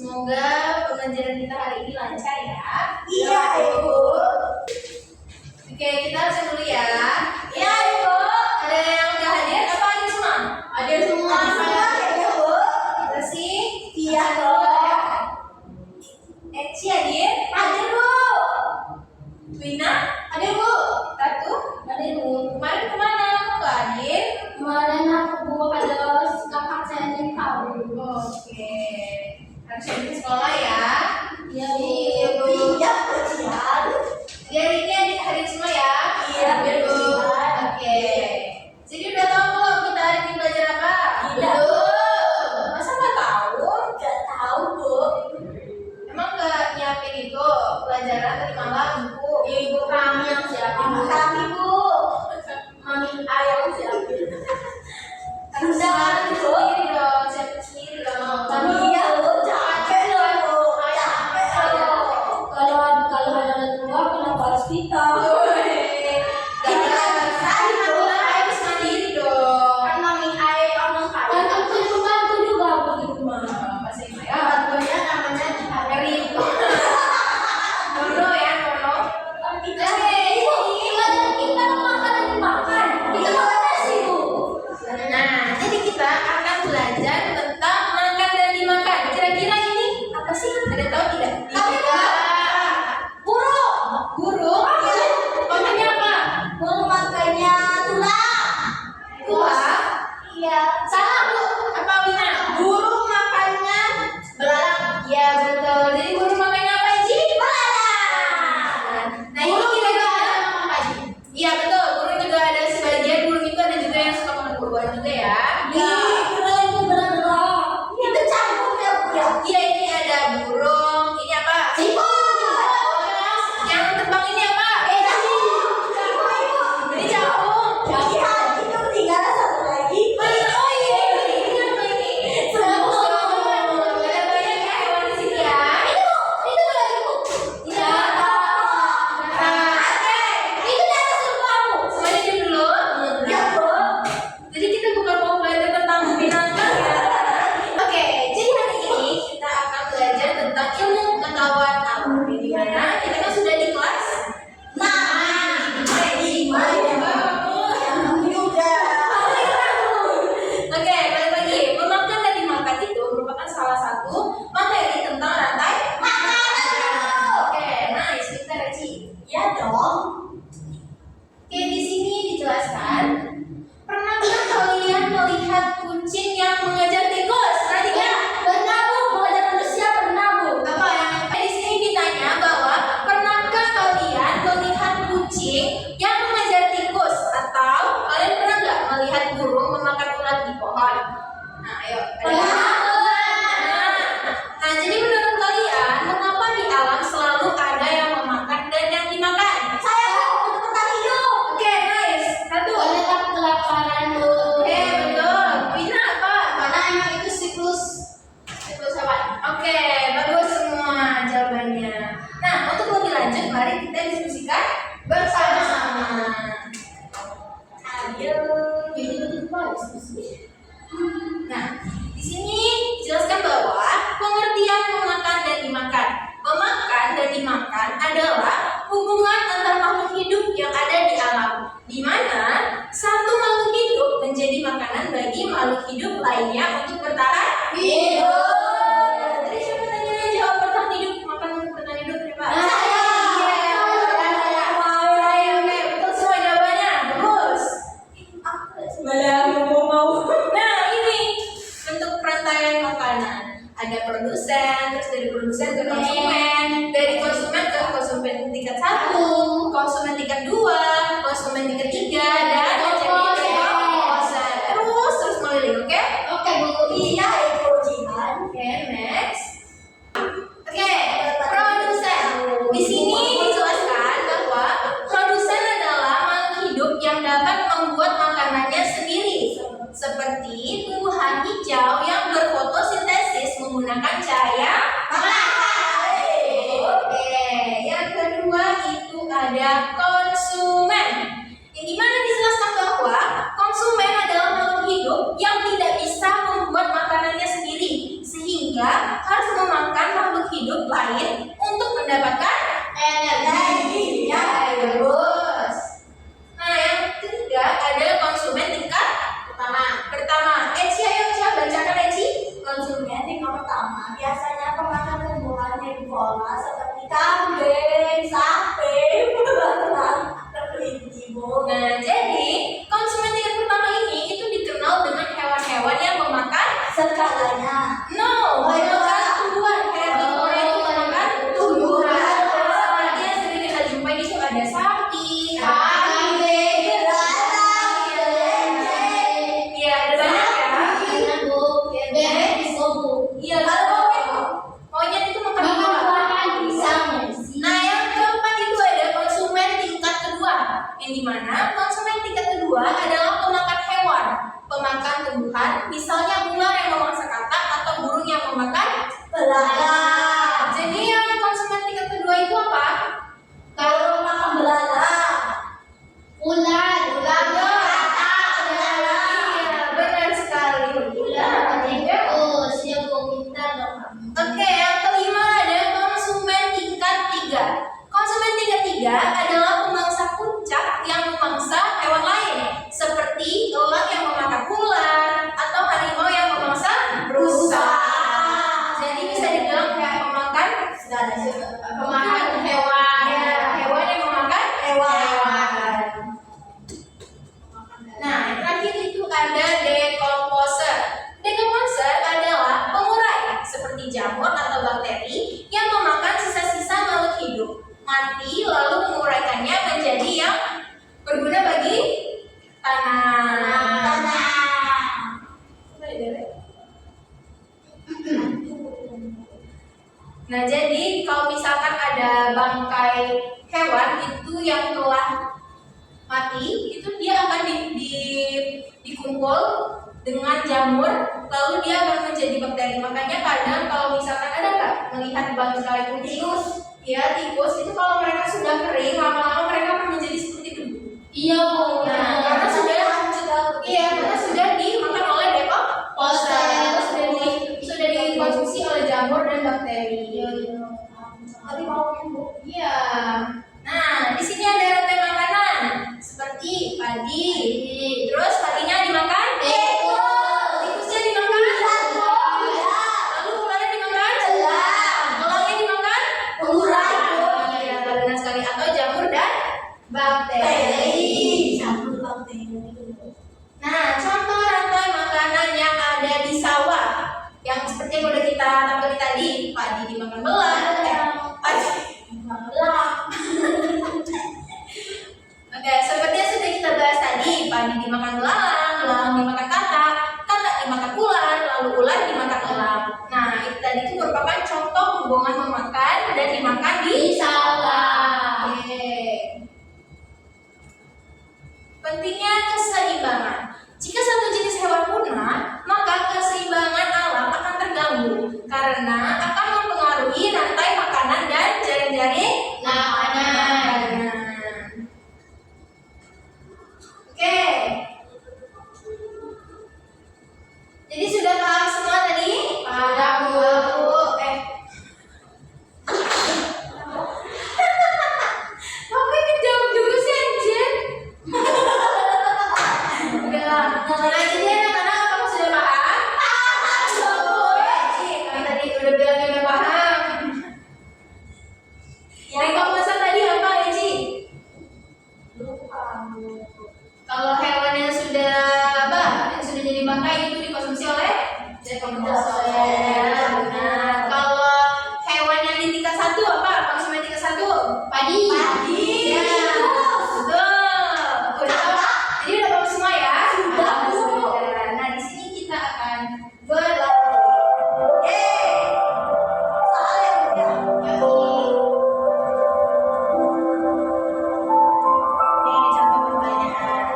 Semoga pembelajaran kita hari ini lancar ya. Iya, Ibu. Oke, kita absen dulu ya. Iya, Ibu. Ada yang udah hadir apa hadir semua? Hadir semua ya, Bu. Kita sih. Iya, dong. Eci hadir? Hadir, Bu. Wina? Hadir, Bu. Ratu? Hadir, Bu. Kemarin kemana? Kok nggak hadir? Kemarin aku ada kakak saya yang tahu. Oke. Harus di sekolah ya. Iya, Bu. Iya, ujian. Jadi ini hadir semua ya? Iya, hadir Bu. ujian. Oke. Jadi udah tahu belum kita hari ini belajar apa? Belum. Masa nggak tahu? Nggak tahu, Bu. Emang nggak nyiapin itu pelajaran tadi malam buku? Ibu kami yang siapin. Kami, Bu. Mami ayam siapin. Harus siapin sendiri dong, siapin sendiri dong. Iya, Bu. Capek loh, Bu. Capek loh. Kalau ada tua, kenapa harus kita? Harus mandiri dong. Kan Mami ayam orang kaya. Kan aku pembantu juga aku di rumah. Masih Ya, bantunya namanya Mary. Nono ya, Nono. kita kita makan dan makan. Kita makan sih, Bu. Nah, jadi kita akan belajar tentang makan dan dimakan. Kira-kira ini apa sih? Ada tahu tidak? Tapi burung. Burung. Makannya apa? Burung makannya tulang. Tulang. Iya. Salah, Bu. Apa Wina? Burung makannya belalang. Ya betul. Jadi burung makannya apa sih? Belalang. Nah ini kira-kira iya betul. Burung juga ada sebagian burung itu ada juga yang suka makan buah juga ya. Iya, keren itu belalang. Itu campur ya, Bu ya. Iya ini ada burung. Ini apa? Yang terbang ini apa? Ini capung. Iya, itu tinggal satu lagi. Oh iya ini apa ini? Ada banyak ya hewan di sini ya. Itu lagi, Bu. Iya. Nah, Itu di atas rumah, Bu. semuanya diam dulu. Ya, Bu. Jadi kita bukan mau belajar tentang binatang ya. Oke, jadi hari ini kita akan belajar tentang ilmu pengetahuan alam. Di mana kita kan sudah di kelas. Oke, balik lagi. Memakan dan dimakan itu merupakan salah satu materi tentang rantai makanan. Oke, nice. Kita Reci. Ya dong. Oke, di sini dijelaskan. Pernahkah kalian melihat kucing yang mengejar tikus? Perhatikan. Pernah, Bu. Mengajar manusia pernah, Bu. Apa yang di sini ditanya bahwa pernahkah kalian melihat kucing yang mengejar tikus atau kalian pernah nggak melihat burung memakan ulat di pohon? Nah, ayo. Nah, jadi menurut kalian mengapa di alam selalu ada yang memakan dan yang dimakan? Saya mau bertahan hidup. Oke, nice. Satu. Boleh tak kelaparan, Bu? Oke, betul. Wina apa? Karena emang itu siklus apa? Oke, bagus semua jawabannya. Nah, untuk lebih lanjut, mari kita diskusikan bersama-sama. Ayo, jadi betul diskusi. Nah, di sini jelaskan bahwa pengertian memakan dan dimakan. Memakan dan dimakan adalah hubungan antar makhluk hidup yang ada di alam, di mana satu makhluk hidup menjadi makanan bagi makhluk hidup lainnya untuk bertahan hidup. Tadi siapa tanya jawab bertahan hidup, makan untuk bertahan hidup siapa? Saya. Saya, oke, betul semua jawabannya, bagus. Nah, ini bentuk perantaian makanan. Ada produsen, terus dari produsen ke konsumen, dari konsumen ke konsumen tingkat 1, konsumen tingkat 2, konsumen tingkat 3, dan konsumen. Terus meliling, oke? Oke, Bu. Iya, itu ujian. Oke, next. Oke, produsen. Di sini dijelaskan bahwa produsen adalah makhluk hidup yang dapat membuat makanannya sendiri, seperti tumbuhan hijau yang berfotosintesis menggunakan cahaya matahari. Oke, yang kedua itu ada konsumen. Yang dimana dijelaskan bahwa konsumen adalah makhluk hidup yang tidak bisa membuat makanannya sendiri, sehingga harus memakan Skalanya. No, memakan tumbuhan. Herbivora itu memakan tumbuhan. Seperti yang sering kita jumpai itu ada sapi, kambing, ya ada banyak ya. Iya, kalau monyet itu makan buah. Nah, yang keempat itu ada konsumen tingkat kedua, yang dimana konsumen tingkat kedua adalah pemakan hewan, pemakan tumbuhan, misalnya ular yang memangsa katak atau burung yang memakan belalang. Jadi yang konsumen tingkat kedua itu apa? Kalau makan belalang, ular, Iya, benar sekali. Oke, yang kelima ada konsumen tingkat tiga. Konsumen tingkat tiga adalah pemangsa puncak yang memangsa hewan lain, seperti elang yang memakan ular atau harimau yang memangsa rusa. Jadi bisa dibilang kayak pemakan hewan, ya, hewan yang memakan hewan. Nah, yang terakhir itu ada decomposer. Decomposer adalah pengurai seperti jamur atau bakteri yang memakan sisa-sisa makhluk hidup mati lalu menguraikannya menjadi yang berguna bagi tanah. Nah, jadi kalau misalkan ada bangkai hewan itu yang telah mati, itu dia akan dikumpul dengan jamur, lalu dia akan menjadi bakteri. Makanya kadang kalau misalkan ada nggak melihat bangkai tikus, ya tikus itu kalau mereka sudah kering, lama-lama mereka akan menjadi seperti debu. Iya, Bu. Nah, karena sudah dimakan oleh decomposer, sudah dikonsumsi oleh jamur dan bakteri. Tadi mau Bu. Iya. Nah, di sini ada rantai makanan seperti padi. Terus padinya dimakan, tikusnya dimakan, lalu ularnya dimakan, elangnya dimakan, iya, benar sekali. Atau jamur dan bakteri. Nah, contoh rantai makanan yang ada di sawah, yang seperti yang udah kita tampilkan tadi, padi dimakan Oke, seperti yang sudah kita bahas tadi, padi dimakan belalang, belalang dimakan katak, katak dimakan ular, lalu ular dimakan elang. Nah, itu tadi itu merupakan contoh hubungan memakan dan dimakan di sawah. Oke. Pentingnya keseimbangan. Jika satu jenis hewan punah, maka keseimbangan alam akan terganggu karena akan mempengaruhi rantai makanan dan jaring-jaring makanan. Oke. Jadi sudah paham semua tadi? Paham, Bu. Makanya kejauh dulu sih, anjir. Nah, jadi anak-anak apakah sudah paham? Kan tadi udah bilang udah paham. Yang komposer tadi apa, Eci? Kalau hewan yang sudah jadi bangkai itu dikonsumsi oleh decomposer. Nah, kalau hewan yang di tingkat 1 apa? Konsumen tingkat 1? Padi. Ya, betul. Udah tahu? Jadi udah tahu semua ya? Sudah. Nah, di sini kita akan berlatih. Ya, Bu. Ini contoh pertanyaan.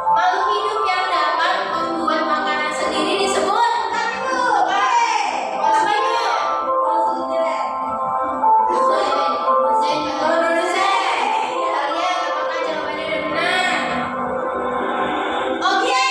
Makhluk hidup yang dapat membuat makanan sendiri disebut apa itu? Produsen. Kalian apakah jawabannya udah benar? Oke.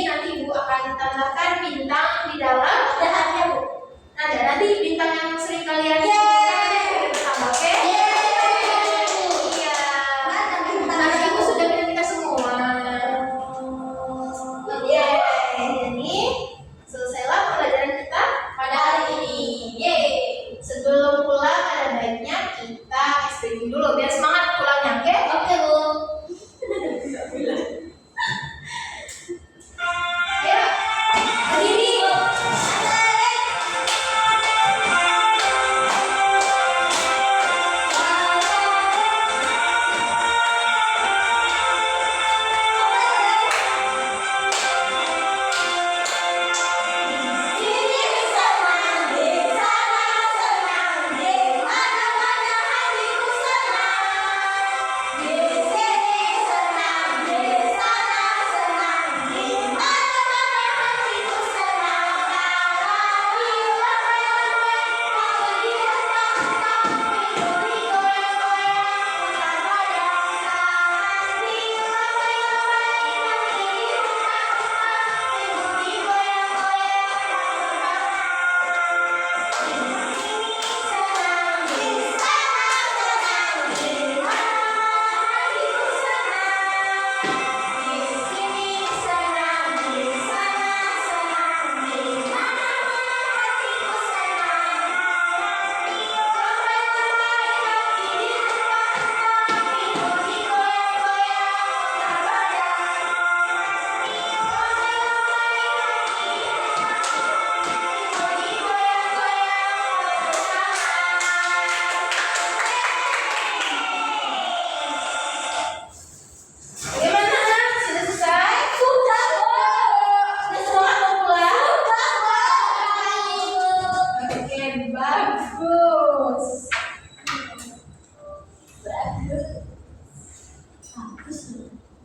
nanti Ibu akan tambahkan bintang di dalam. Ada hadiah, Bu. Ada nanti bintang yang sering kalian tambah, oke? Iya. Mana bintang? Nanti Ibu sudah kita semua. Oke, jadi selesailah pelajaran kita pada hari ini. Yeay. Sebelum pulang ada baiknya kita stretching dulu biar semangat pulangnya, oke? Oke, Bu. Ya, berdiri.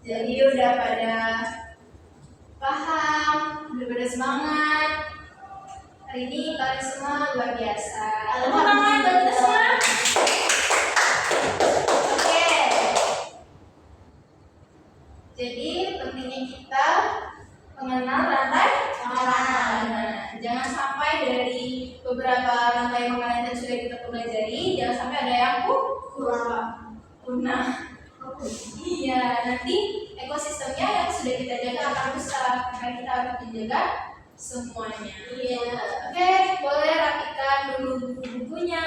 Jadi udah pada paham, udah pada semangat. Hari ini kalian semua luar biasa. Tepuk tangan buat kita semua. Oke. Jadi pentingnya kita mengenal rantai makanan. Jangan sampai dari beberapa rantai makanan yang sudah kita pelajari, jangan sampai ada yang punah. Iya, nanti ekosistemnya yang sudah kita jaga akan rusak. Makanya kita harus menjaga semuanya. Iya. Oke, boleh rapikan dulu buku-bukunya,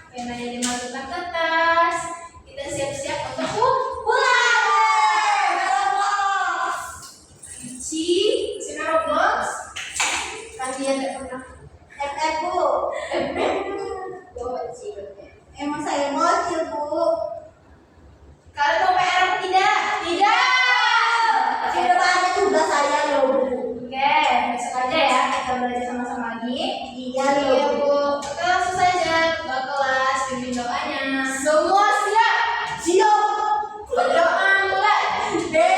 penanya dimasukkan ke tas. Kita siap-siap untuk pulang. Cuci Roblox. Kalian tidak pernah FF, Bu. Emang saya bocil, Bu. Kalian mau PR apa tidak? Tidak. Sudah ada tugas saya loh, Bu. Oke, besok aja ya kita belajar sama-sama lagi. Iya Iya, loh, Bu. Bu. Oke, langsung saja ke kelas, pimpin doanya. Semua siap? Siap. Berdoa mulai. Oke,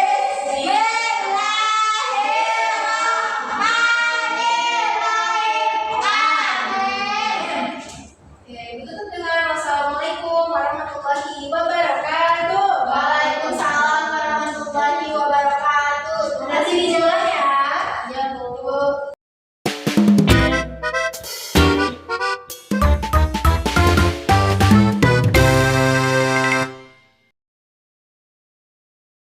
itu dengan wassalamualaikum warahmatullahi wabarakatuh. Waalaikumsalam warahmatullahi wabarakatuh. Nanti di jalan